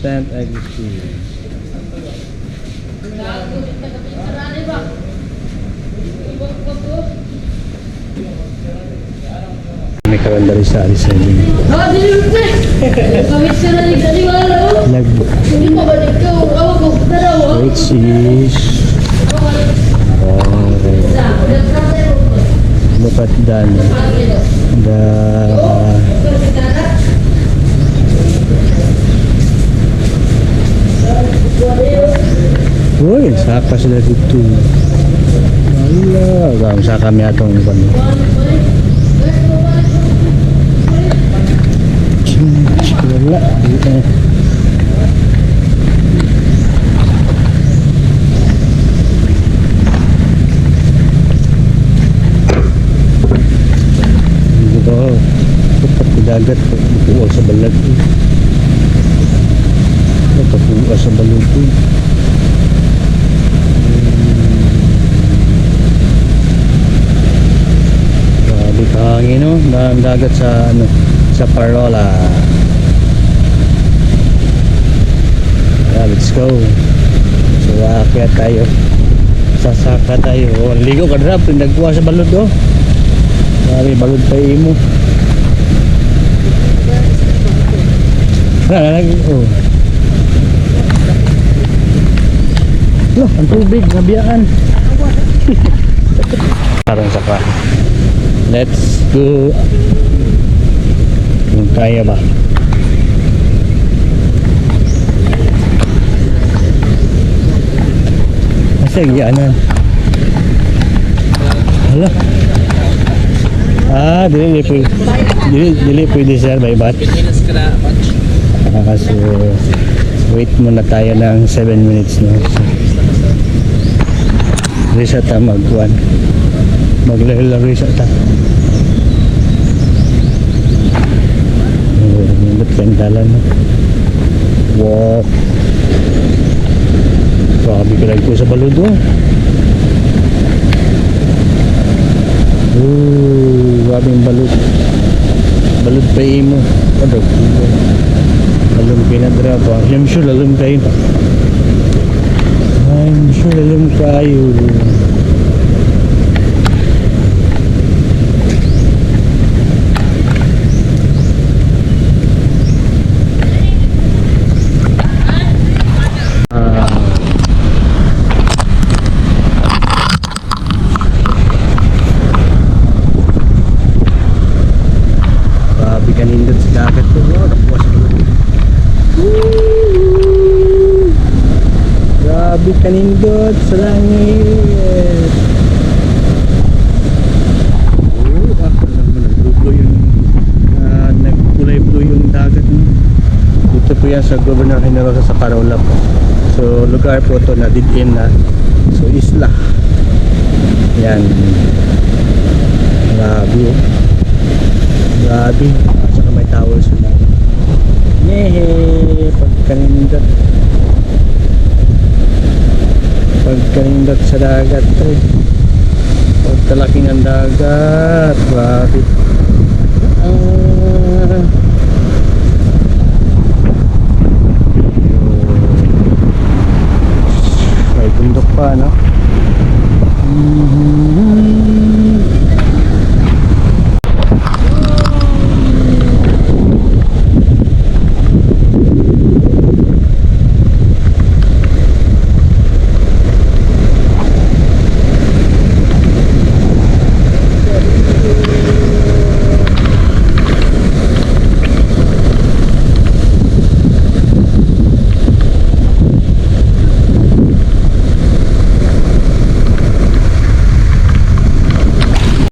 St. Augustine. May karanda rin sa Alisan din. Which is look at that. Uy, saka sila dito. Wala, saka kami atong iban. Wala, dito. Dito, pati dagat, pupuwa sa balat. Pupuwa sa balat. Hangin, no? Dagat sa ano, sa Parola. Let's go. So aakyat tayo. Sasaka tayo. Oh, ligo ka drop, nagkuha sa balod, oh. Sabi balod pa imo. Oh. Loh, ang tubig, nabiyaan. Parang saka. Let's go. Kung kaya ba? Kasi giyaanan. Hala. Dili pwede sir by bat. Kasi wait muna tayo ng 7 minutes no. Reset ta magkuhan. Maglaro-reset ta. Nindot kayong dalan no? Wow, grabe ka lang po sa balod oh. Grabe yung balod. Balod pa imo. Alam pinadra ba? I'm sure alam kayo. I'm sure alam kayo. Kanindot sa dagat po. Grabe kanindot sa langit. Ako naman nagkulay yung nagkulay blue yung dagat. Dito po yan sa Governor Generosa sa Parola po. So lugar po to na didin na. So isla. Yan. Grabe. Grabe. May towel sila. Pagkanindot sa dagat eh. Pagkalaki ng dagat, grabe.